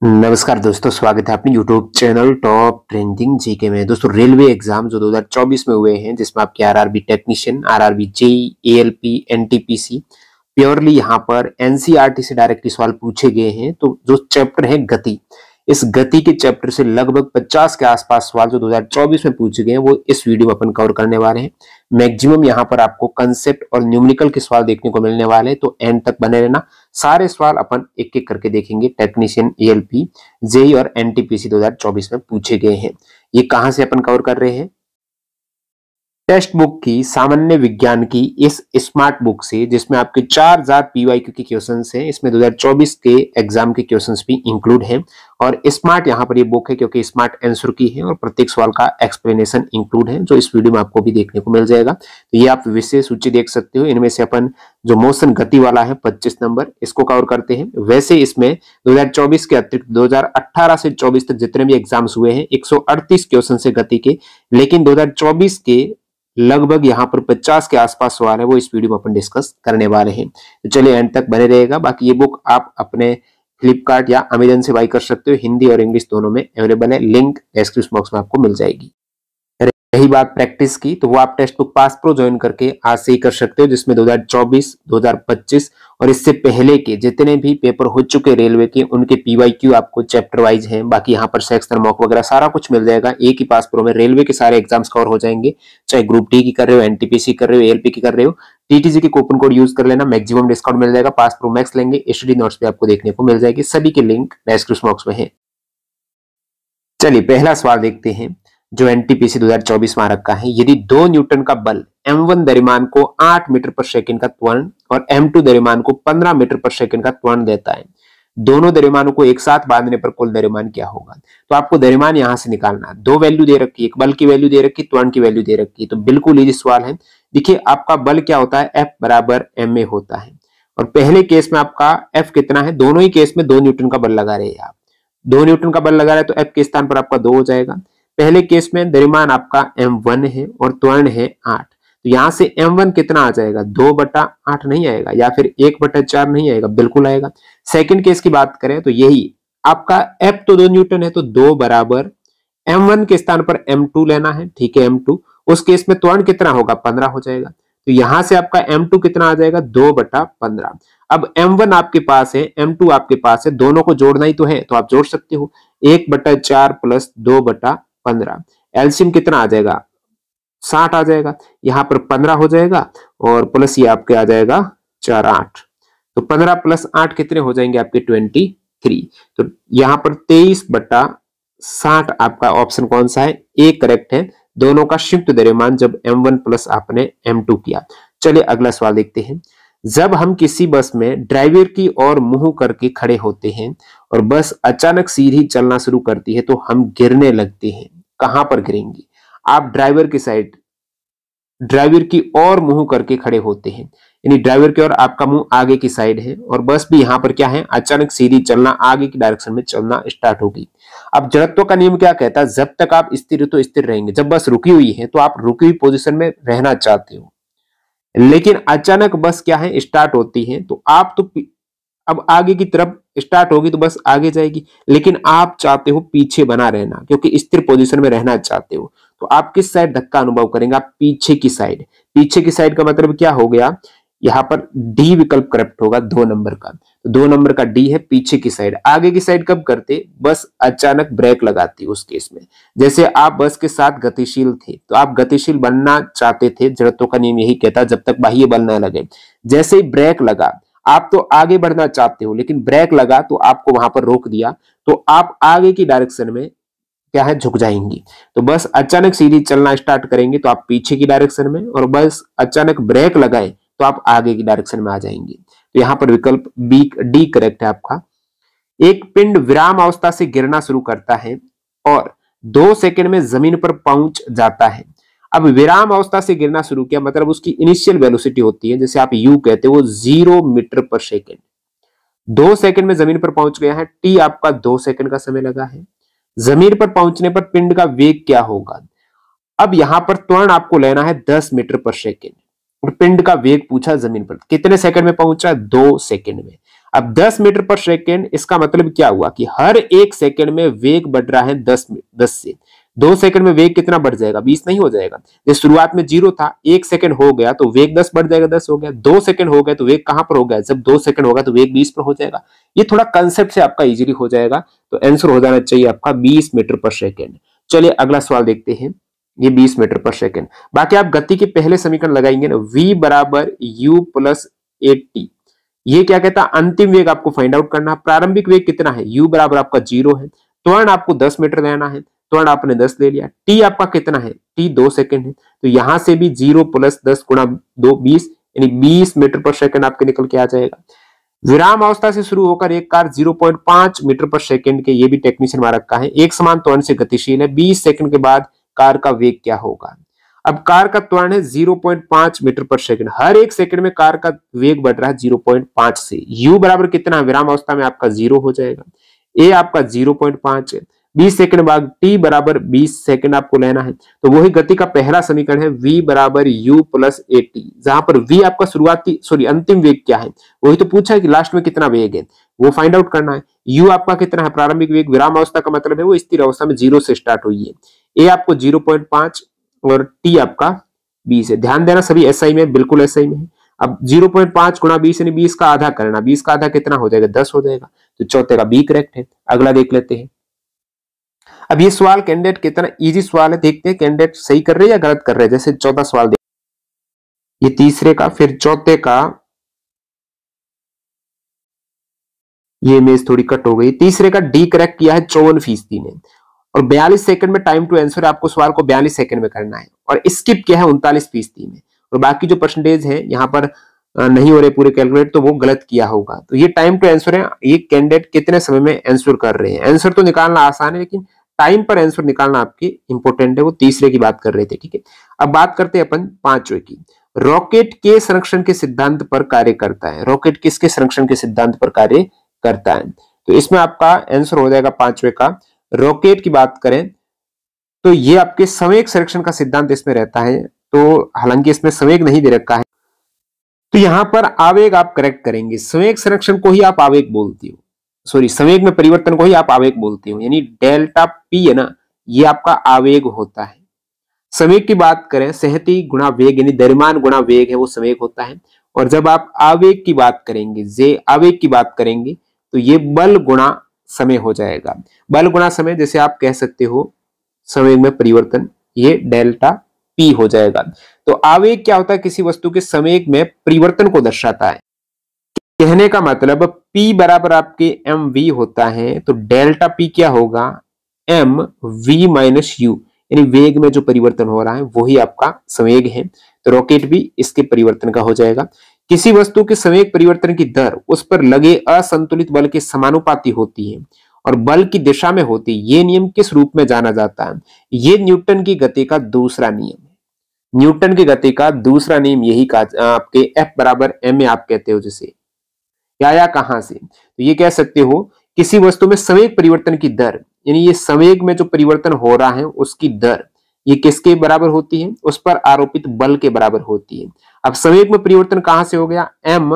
नमस्कार दोस्तों, स्वागत है अपने YouTube channel top trending GK में। दोस्तों, रेलवे एग्जाम जो 2024 में हुए हैं, जिसमें आपके RRB technician, RRB JE, ALP, NTPC, purely यहाँ पर एनसीईआरटी से डायरेक्टली सवाल पूछे गए हैं। तो जो चैप्टर है गति, इस गति के चैप्टर से लगभग 50 के आसपास सवाल जो 2024 में पूछे गए हैं, वो इस वीडियो में अपन कवर करने वाले हैं। मैक्सिमम यहाँ पर आपको कंसेप्ट और न्यूमेरिकल के सवाल देखने को मिलने वाले हैं, तो एंड तक बने रहना। सारे सवाल अपन एक एक करके देखेंगे। टेक्नीशियन, एएलपी, जेई और एनटीपीसी 2024 में पूछे गए हैं। ये कहां से अपन कवर कर रहे हैं? टेक्स्ट बुक की सामान्य विज्ञान की इस स्मार्ट बुक से, जिसमें आपके 4000 पीवाईक्यू के क्वेश्चंस हैं। इसमें 2024 के एग्जाम के क्वेश्चंस भी इंक्लूड हैं। और स्मार्ट यहाँ पर ये बुक है क्योंकि स्मार्ट आंसर की है और प्रत्येक सवाल का एक्सप्लेनेशन इंक्लूड है, जो इस वीडियो में आपको भी देखने को मिल जाएगा। तो ये आप विशेष सूची देख सकते हो। इनमें से अपन जो मोशन गति वाला है 25 नंबर, इसको कवर करते हैं। वैसे इसमें 2024 के अतिरिक्त 2018 से 24 तक जितने भी एग्जाम्स हुए हैं, 138 क्वेश्चन है गति के, लेकिन 2024 के लगभग यहाँ पर 50 के आसपास सवाल है, वो इस वीडियो में अपन डिस्कस करने वाले हैं। तो चलिए एंड तक बने रहेगा। बाकी ये बुक आप अपने फ्लिपकार्ट या अमेजन से बाई कर सकते हो। हिंदी और इंग्लिश दोनों में अवेलेबल है। लिंक डिस्क्रिप्शन बॉक्स में आपको मिल जाएगी। रही बात प्रैक्टिस की, तो वो आप text book pass pro join करके आज से ही कर सकते हो, जिसमें 2024, 2025 और इससे पहले के जितने भी पेपर हो चुके रेलवे के, उनके पीवाईक्यू आपको चैप्टर वाइज हैं। बाकी यहाँ पर सेक्शन मॉक वगैरह सारा कुछ मिल जाएगा। एक ही पास प्रो में रेलवे के सारे एग्जाम्स कवर हो जाएंगे। चाहे ग्रुप डी की कर रहे हो, एनटीपीसी कर रहे हो, एएलपी की कर रहे हो, टीटीजी के कूपन कोड यूज कर लेना, मैक्सिमम डिस्काउंट मिल जाएगा। पास प्रो मैक्स लेंगे, स्टडी नोट्स भी आपको देखने को मिल जाएगी। सभी के लिंक डिस्क्रिप्शन बॉक्स में है। चलिए पहला सवाल देखते हैं, जो एनटीपीसी 2024 में आ रखा है। यदि 2 न्यूटन का बल m1 द्रव्यमान को 8 मीटर पर सेकंड का त्वरण और m2 द्रव्यमान को 15 मीटर पर सेकंड का त्वरण देता है, दोनों द्रव्यमानों को एक साथ बांधने पर कुल द्रव्यमान क्या होगा? तो आपको द्रव्यमान यहां से निकालना है। 2 वैल्यू दे रखी है, एक बल की वैल्यू दे रखी है, त्वरण की वैल्यू दे रखी है। तो बिल्कुल इजी सवाल है। देखिए, आपका बल क्या होता है? F बराबर ma होता है। और पहले केस में आपका F कितना है? दोनों ही केस में 2 न्यूटन का बल लगा रहे हैं आप। 2 न्यूटन का बल लगा रहे हैं, तो F के स्थान पर आपका 2 हो जाएगा। पहले केस में द्रव्यमान आपका m1 है और त्वरण है 8। तो यहां से m1 कितना आ जाएगा? 2/8 नहीं आएगा, या फिर 1/4 नहीं आएगा, बिल्कुल आएगा। सेकंड केस की बात करें तो यही आपका F तो 2 न्यूटन है, तो 2 बराबर m1 के स्थान पर m2 लेना है। ठीक है, m2। उस केस में त्वरण कितना होगा? 15 हो जाएगा। तो यहां से आपका m2 कितना आ जाएगा? 2/15। अब m1 आपके पास है, m2 आपके पास है, दोनों को जोड़ना ही तो है, तो आप जोड़ सकते हो। 1/4 प्लस 2/15, एलसीएम कितना आ जाएगा? 60 आ जाएगा। यहाँ पर 15 हो जाएगा और प्लस ये आपके आ जाएगा 4 8। तो 15 प्लस 8 कितने हो जाएंगे आपके? 23। तो यहाँ पर 23/60 आपका ऑप्शन कौन सा है? ए करेक्ट है। दोनों का संयुक्त द्रव्यमान जब m1 प्लस आपने m2 किया। चलिए अगला सवाल देखते हैं। जब हम किसी बस में ड्राइवर की ओर मुंह करके खड़े होते हैं और बस अचानक सीधी चलना शुरू करती है, तो हम गिरने लगते हैं। कहां पर गिरेंगे? आप ड्राइवर की साइड, ड्राइवर की ओर मुंह करके खड़े होते हैं, यानी ड्राइवर की ओर आपका मुंह आगे की साइड है और बस भी यहां पर क्या है? अचानक सीधी चलना, आगे की डायरेक्शन में चलना स्टार्ट होगी। अब जड़त्व का नियम क्या कहता है? जब तक आप स्थिर हो तो स्थिर रहेंगे। जब बस रुकी हुई है तो आप रुकी हुई पोजीशन में रहना चाहते हो, लेकिन अचानक बस क्या है? स्टार्ट होती है, तो आप तो अब आगे की तरफ स्टार्ट होगी तो बस आगे जाएगी, लेकिन आप चाहते हो पीछे बना रहना, क्योंकि स्थिर पोजीशन में रहना चाहते हो। तो आप किस साइड धक्का अनुभव करेंगे? आप पीछे की साइड। पीछे की साइड का मतलब क्या हो गया? यहाँ पर डी विकल्प करेक्ट होगा, 2 नंबर का। तो 2 नंबर का डी है, पीछे की साइड। आगे की साइड कब करते? बस अचानक ब्रेक लगाती उस केस में। जैसे आप बस के साथ गतिशील थे, तो आप गतिशील बनना चाहते थे। जड़त्व का नियम यही कहता है, जब तक बाह्य बल न लगे। जैसे ही ब्रेक लगा, आप तो आगे बढ़ना चाहते हो, लेकिन ब्रेक लगा तो आपको वहां पर रोक दिया, तो आप आगे की डायरेक्शन में क्या है? झुक जाएंगी। तो बस अचानक सीधी चलना स्टार्ट करेंगे तो आप पीछे की डायरेक्शन में, और बस अचानक ब्रेक लगाए तो आप आगे की डायरेक्शन में आ जाएंगे। तो यहां पर विकल्प बी, डी करेक्ट है आपका। एक पिंड विराम अवस्था से गिरना शुरू करता है और 2 सेकंड में जमीन पर पहुंच जाता है। अब विराम अवस्था से गिरना शुरू किया, मतलब उसकी इनिशियल वेलोसिटी होती है, जैसे आप यू कहते हो, वो 0 मीटर पर सेकंड। 2 सेकंड में जमीन पर पहुंच गया है। टी आपका 2 सेकंड का समय लगा है। जमीन पर पहुंचने पर पिंड का वेग क्या होगा? अब यहां पर त्वरण आपको लेना है 10 मीटर पर सेकंड और पिंड का वेग पूछा जमीन पर। कितने सेकंड में पहुंचा? 2 सेकंड में। अब 10 मीटर पर सेकेंड, इसका मतलब क्या हुआ कि हर एक सेकेंड में वेग बढ़ रहा है 10 से। 2 सेकंड में वेग कितना बढ़ जाएगा? 20 नहीं हो जाएगा? ये शुरुआत में 0 था, 1 सेकंड हो गया तो वेग 10 बढ़ जाएगा, 10 हो गया। 2 सेकंड हो गया तो वेग कहां पर हो गया? जब 2 सेकंड होगा तो वेग 20 पर हो जाएगा। ये थोड़ा कंसेप्ट से आपका इजीली हो जाएगा, तो आंसर हो जाना चाहिए आपका 20 मीटर पर सेकेंड। चलिए अगला सवाल देखते हैं। ये 20 मीटर पर सेकेंड। बाकी आप गति के पहले समीकरण लगाएंगे ना, v बराबर u प्लस 80। ये क्या कहता है? अंतिम वेग आपको फाइंड आउट करना। प्रारंभिक वेग कितना है? u बराबर आपका 0 है। त्वरण आपको 10 मीटर लेना है, त्वरण आपने 10 ले लिया। t आपका कितना है? t 2 सेकंड है, तो यहां से भी 0 प्लस 10 गुणा 2 20, यानी 20 मीटर पर सेकंड आपके निकल के आ जाएगा। विराम अवस्था से शुरू होकर एक कार 0.5 मीटर पर सेकंड के, ये भी टेक्नीशियन मार्क का है, एक समान त्वरण से गतिशील है। 20 सेकंड के बाद कार का वेग क्या होगा? अब कार का त्वरण है 0.5 मीटर पर सेकंड, हर एक सेकंड में कार का वेग बढ़ रहा है 0.5 से। u बराबर कितना है? विराम अवस्था में आपका 0 हो जाएगा, a आपका 0.5 है। 20 सेकंड बाद t बराबर 20 सेकंड आपको लेना है, तो वही गति का पहला समीकरण है v बराबर u प्लस 80, जहां पर v आपका शुरुआती अंतिम वेग क्या है, वही तो पूछा है कि लास्ट में कितना वेग है, वो फाइंड आउट करना है। u आपका कितना है? प्रारंभिक वेग। विराम अवस्था का मतलब है वो स्थिर अवस्था में 0 से स्टार्ट हुई है। a आपको 0.5 और t आपका 20 है। ध्यान देना सभी SI में, बिल्कुल SI में है। अब 0.5 गुणा 20 यानी 20 का आधा करना, 20 का आधा कितना हो जाएगा? 10 हो जाएगा, तो चौथे का बी करेक्ट है। अगला देख लेते हैं। अब ये सवाल कैंडिडेट कितना इजी सवाल है, देखते हैं कैंडिडेट सही कर रहे हैं या गलत कर रहे हैं। जैसे चौथा सवाल देख, ये तीसरे का, फिर चौथे का, ये इमेज थोड़ी कट हो गई। तीसरे का डी करेक्ट किया है 54% ने, और 42 सेकंड में टाइम टू आंसर, आपको सवाल को 42 सेकंड में करना है, और स्किप किया है 39% में, और बाकी जो परसेंटेज है यहाँ पर नहीं हो रहे पूरे कैलकुलेट, तो वो गलत किया होगा। तो ये टाइम टू आंसर है, ये कैंडिडेट कितने समय में आंसर कर रहे हैं। आंसर तो निकालना आसान है, लेकिन टाइम पर आंसर निकालना आपकी इंपॉर्टेंट है। वो तीसरे की बात कर रहे थे, ठीक है। अब बात करते हैं अपन पांचवे की। रॉकेट के संरक्षण के सिद्धांत पर कार्य करता है। रॉकेट किसके संरक्षण के सिद्धांत पर कार्य करता है? तो इसमें आपका आंसर हो जाएगा पांचवे का। रॉकेट की बात करें तो ये आपके संवेग संरक्षण का सिद्धांत इसमें रहता है, तो हालांकि इसमें संवेग नहीं दे रखा है, तो यहां पर आवेग आप करेक्ट करेंगे। संवेग संरक्षण को ही आप आवेग बोलते हो, सॉरी संवेग में परिवर्तन को ही आप आवेग बोलते हो, यानी डेल्टा पी है ना, ये आपका आवेग होता है। संवेग की बात करें, सहती गुणा वेग यानी द्रव्यमान गुणा वेग है, वो संवेग होता है। और जब आप आवेग की बात करेंगे, जे आवेग की बात करेंगे, तो ये बल गुणा समय हो जाएगा। बल गुणा समय, जैसे आप कह सकते हो संवेग में परिवर्तन, ये डेल्टा पी हो जाएगा। तो आवेग क्या होता है? किसी वस्तु के संवेग में परिवर्तन को दर्शाता है। कहने का मतलब P बराबर आपके एम वी होता है, तो डेल्टा P क्या होगा? एम वी माइनस यू, यानी वेग में जो परिवर्तन हो रहा है वही आपका संवेग है। तो रॉकेट भी इसके परिवर्तन का हो जाएगा। किसी वस्तु के संवेग परिवर्तन की दर उस पर लगे असंतुलित बल के समानुपाती होती है और बल की दिशा में होती है। ये नियम किस रूप में जाना जाता है? ये न्यूटन की गति का दूसरा नियम है। न्यूटन की गति का दूसरा नियम यही आपके F बराबर एम ए आप कहते हो। जैसे या कहां से? तो ये कह सकते हो किसी वस्तु में संवेग परिवर्तन की दर, यानी ये संवेग में जो परिवर्तन हो रहा है उसकी दर, ये किसके बराबर होती है? उस पर आरोपित बल के बराबर होती है। अब संवेग में परिवर्तन कहां से हो गया? एम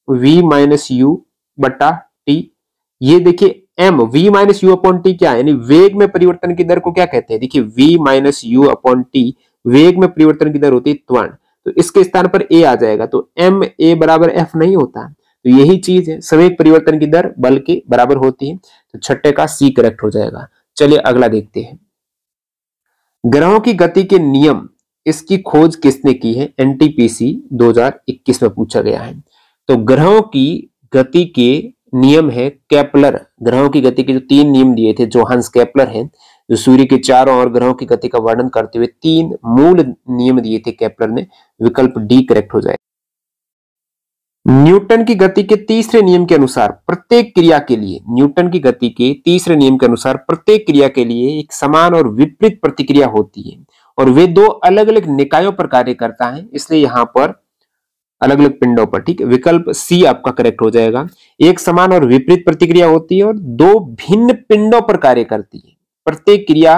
वी माइनस यू बटा टी। ये देखिए m v minus u upon t क्या है? यानी वेग में परिवर्तन की दर को क्या कहते हैं? देखिए v minus u upon t, वेग में परिवर्तन की दर होती है त्वरण, तो इसके स्थान पर ए आ जाएगा, तो एम ए बराबर एफ नहीं होता। तो यही चीज है, संवेग परिवर्तन की दर बल के बराबर होती है। तो छठे का सी करेक्ट हो जाएगा। चलिए अगला देखते हैं। ग्रहों की गति के नियम, इसकी खोज किसने की है? एनटीपीसी 2021 में पूछा गया है। तो ग्रहों की गति के नियम है केपलर। ग्रहों की गति के जो 3 नियम दिए थे जोहान्स केपलर हैं, जो सूर्य के चारों ओर ग्रहों की गति का वर्णन करते हुए 3 मूल नियम दिए थे केपलर ने। विकल्प डी करेक्ट हो जाएगा। न्यूटन की गति के तीसरे नियम के अनुसार प्रत्येक क्रिया के लिए, न्यूटन की गति के तीसरे नियम के अनुसार प्रत्येक क्रिया के लिए एक समान और विपरीत प्रतिक्रिया होती है, और वे 2 अलग अलग निकायों पर कार्य करता है, इसलिए यहां पर अलग अलग पिंडों पर, ठीक है। विकल्प सी आपका करेक्ट हो जाएगा। एक समान और विपरीत प्रतिक्रिया होती है और 2 भिन्न पिंडों पर कार्य करती है। प्रत्येक क्रिया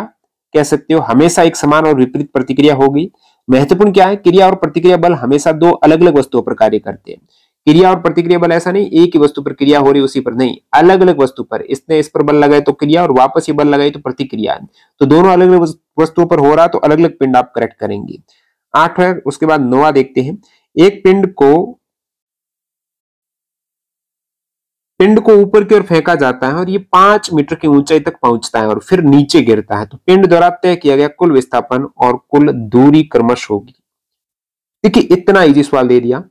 कह सकते हो हमेशा एक समान और विपरीत प्रतिक्रिया होगी। महत्वपूर्ण क्या है? क्रिया और प्रतिक्रिया बल हमेशा 2 अलग अलग वस्तुओं पर कार्य करते हैं। क्रिया और प्रतिक्रिया बल ऐसा नहीं एक ही वस्तु पर क्रिया हो रही उसी पर नहीं, अलग अलग वस्तु पर, इसने इस पर बल लगाए तो क्रिया और वापस ये बल लगाई तो प्रतिक्रिया, तो दोनों अलग अलग वस्तुओं पर हो रहा तो अलग अलग पिंड आप करेक्ट करेंगे। 8 है। उसके बाद 9 देखते हैं। एक पिंड को ऊपर की ओर फेंका जाता है और ये 5 मीटर की ऊंचाई तक पहुंचता है और फिर नीचे गिरता है, तो पिंड द्वारा तय किया गया कुल विस्थापन और कुल दूरी क्रमश होगी। देखिए इतना इजी सवाल दे दिया।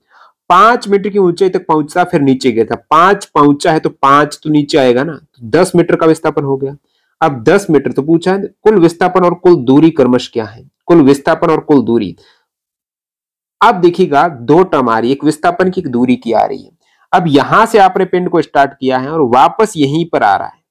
5 मीटर की ऊंचाई तक पहुंचता फिर नीचे गिरता, 5 पहुंचा है तो 5 तो नीचे आएगा ना, तो 10 मीटर का विस्थापन हो गया। अब 10 मीटर तो पूछा है, कुल विस्थापन और कुल दूरी क्रमश क्या है, कुल विस्थापन और कुल दूरी। अब देखिएगा दो टर्म आ रही है, एक विस्थापन की एक दूरी की आ रही है। अब यहां से आपने पिंड को स्टार्ट किया है और वापस यहीं पर आ रहा है,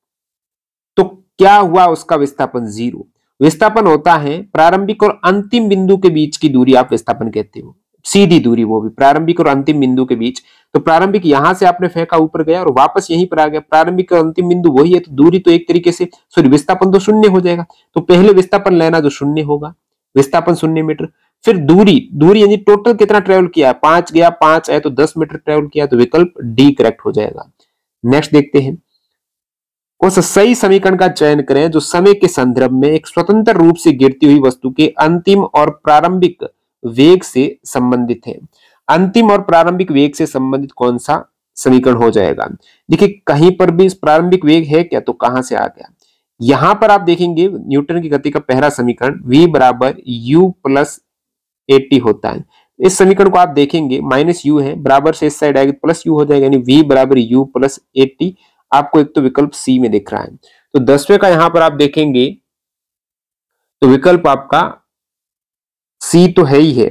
तो क्या हुआ उसका विस्थापन 0। विस्थापन होता है प्रारंभिक और अंतिम बिंदु के बीच की दूरी, आप विस्थापन कहते हो, सीधी दूरी, वो भी प्रारंभिक और अंतिम बिंदु के बीच। तो प्रारंभिक यहां से आपने फेंका ऊपर गया और वापस यहीं पर आ गया, प्रारंभिक और अंतिम बिंदु वही है, तो दूरी तो एक तरीके से सॉरी विस्थापन तो 0 हो जाएगा। तो पहले विस्थापन लेना जो 0 होगा, विस्थापन 0 मीटर। फिर दूरी यानी टोटल कितना ट्रेवल किया है, 5 गया 5 है तो 10 मीटर ट्रेवल किया, तो विकल्प डी करेक्ट हो जाएगा। नेक्स्ट देखते हैं। उस सही समीकरण का चयन करें जो समय के संदर्भ में एक स्वतंत्र रूप से गिरती हुई वस्तु के अंतिम और प्रारंभिक वेग से संबंधित है। अंतिम और प्रारंभिक वेग से संबंधित कौन सा समीकरण हो जाएगा। देखिए कहीं पर भी प्रारंभिक वेग है क्या, तो कहां से आ गया। यहां पर आप देखेंगे न्यूटन की गति का पहला समीकरण v बराबर u प्लस 80 होता है। इस समीकरण को आप देखेंगे माइनस u है, बराबर से इस साइड आएगी प्लस u हो जाएगा, यानी v बराबर u प्लस 80 आपको एक तो विकल्प सी में दिख रहा है। तो 10वें का यहां पर आप देखेंगे तो विकल्प आपका सी तो है ही है,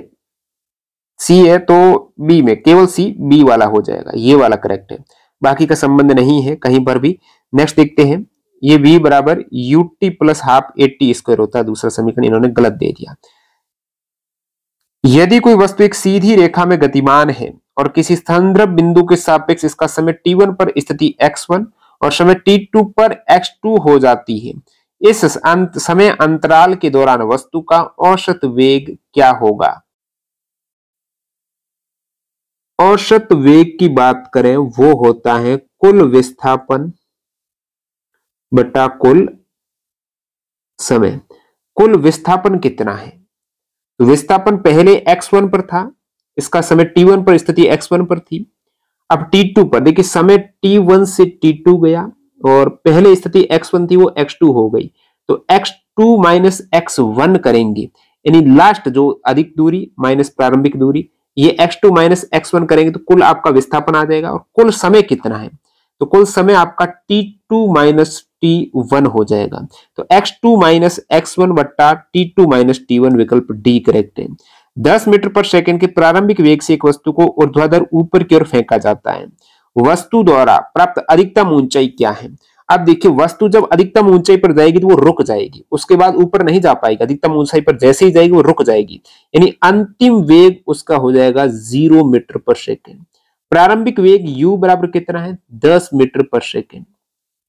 सी है तो बी में केवल सी बी वाला हो जाएगा, ये वाला करेक्ट है, बाकी का संबंध नहीं है कहीं पर भी। नेक्स्ट देखते हैं। ये v बराबर ut प्लस हाफ 80 स्क्वायर होता है, दूसरा समीकरण इन्होंने गलत दे दिया। यदि कोई वस्तु एक सीधी रेखा में गतिमान है और किसी संदर्भ बिंदु के सापेक्ष इसका समय t1 पर स्थिति x1 और समय t2 पर x2 हो जाती है, इस समय अंतराल के दौरान वस्तु का औसत वेग क्या होगा। औसत वेग की बात करें वो होता है कुल विस्थापन बटा कुल समय। कुल विस्थापन कितना है, तो विस्थापन पहले x1 पर था, इसका समय t1 पर स्थिति x1 पर थी। अब t2 पर देखिए समय t1 से t2 गया और पहले स्थिति x1 थी वो x2 हो गई, तो x2 माइनस x1 करेंगे, यानी लास्ट जो अधिक दूरी माइनस प्रारंभिक दूरी, ये x2 माइनस x1 करेंगे तो कुल आपका विस्थापन आ जाएगा। और कुल समय कितना है, तो कुल समय आपका t2 माइनस t1 हो जाएगा, तो x2 माइनस x1 बट्टा t2 माइनस t1 विकल्प डी करेक्ट है। 10 मीटर पर सेकंड के प्रारंभिक वेग से एक वस्तु को ऊर्ध्वाधर ऊपर की ओर फेंका जाता है। वस्तु द्वारा प्राप्त अधिकतम ऊंचाई क्या है। अब देखिए वस्तु जब अधिकतम ऊंचाई पर जाएगी तो वो रुक जाएगी, उसके बाद ऊपर नहीं जा पाएगी, अधिकतम ऊंचाई पर जैसे ही जाएगी वो रुक जाएगी, यानी अंतिम वेग उसका हो जाएगा 0 मीटर पर सेकेंड। प्रारंभिक वेग u बराबर कितना है 10 मीटर पर सेकेंड,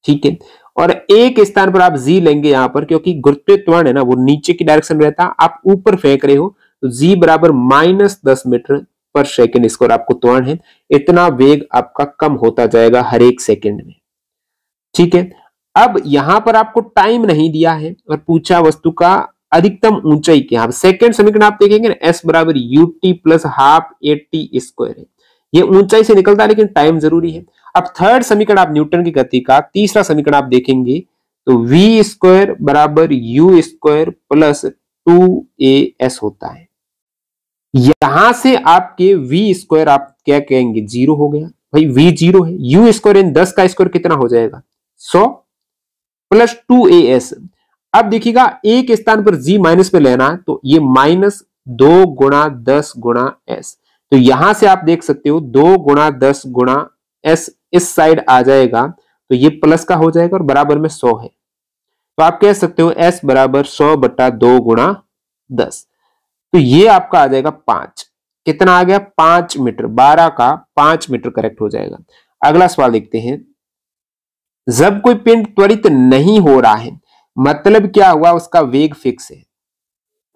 ठीक है। और एक स्थान पर आप g लेंगे यहां पर, क्योंकि गुरुत्वीय त्वरण है ना वो नीचे की डायरेक्शन रहता, आप ऊपर फेंक रहे हो, तो g बराबर माइनस 10 मीटर पर सेकेंड स्क्वायर आपको त्वरण है। इतना वेग आपका कम होता जाएगा हर एक सेकेंड में, ठीक है। अब यहां पर आपको टाइम नहीं दिया है और पूछा वस्तु का अधिकतम ऊंचाई क्या। सेकेंड समीकरण आप देखेंगे ना s बराबर ut प्लस हाफ 80 स्क्वायर है, ये ऊंचाई से निकलता है लेकिन टाइम जरूरी है। अब थर्ड समीकरण आप न्यूटन की गति का तीसरा समीकरण आप देखेंगे तो v स्क्वायर बराबर u स्क्वायर प्लस 2as होता है। यहां से आपके v स्क्वायर आप क्या कहेंगे 0 हो गया, भाई v 0 है, u स्क्वायर इन 10 का स्क्वायर कितना हो जाएगा 100 प्लस 2as। अब देखिएगा एक स्थान पर g माइनस में लेना है तो ये माइनस 2 गुणा 10 गुणा s, तो यहां से आप देख सकते हो 2 गुणा 10 गुणा s इस साइड आ जाएगा तो ये प्लस का हो जाएगा और बराबर में 100 है, तो आप कह सकते हो s बराबर 100 बटा 2 गुणा 10, तो ये आपका आ जाएगा 5। कितना आ गया 5 मीटर, 12 का 5 मीटर करेक्ट हो जाएगा। अगला सवाल देखते हैं। जब कोई पिंड त्वरित नहीं हो रहा है मतलब क्या हुआ, उसका वेग फिक्स है,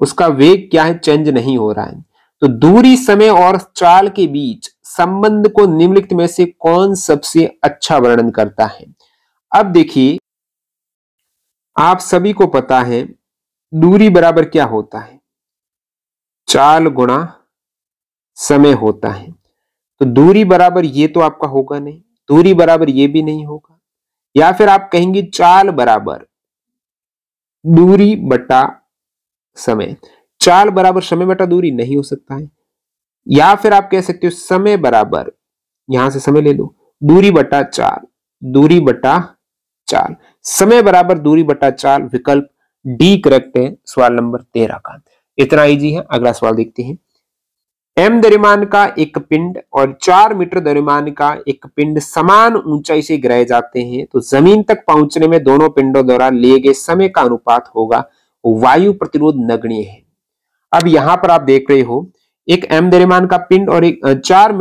उसका वेग क्या है चेंज नहीं हो रहा है, तो दूरी समय और चाल के बीच संबंध को निम्नलिखित में से कौन सबसे अच्छा वर्णन करता है? अब देखिए, आप सभी को पता है दूरी बराबर क्या होता है? चाल गुणा समय होता है। तो दूरी बराबर ये तो आपका होगा नहीं, दूरी बराबर ये भी नहीं होगा, या फिर आप कहेंगे चाल बराबर दूरी बटा समय। चाल बराबर समय बटा दूरी नहीं हो सकता है, या फिर आप कह सकते हो समय बराबर, यहां से समय ले लो, दूरी बटा चाल, दूरी बटा चाल, समय बराबर दूरी बटा चाल। विकल्प डी करेक्ट है सवाल नंबर 13 का। इतना इजी है। अगला सवाल देखते हैं। m द्रव्यमान का एक पिंड और 4 मीटर द्रव्यमान का एक पिंड समान ऊंचाई से गिराए जाते हैं, तो जमीन तक पहुंचने में दोनों पिंडों द्वारा लिए गए समय का अनुपात होगा वायु प्रतिरोध नगण्य है। अब यहां पर आप देख रहे हो, एक m द्रव्यमान का पिंड और एक 4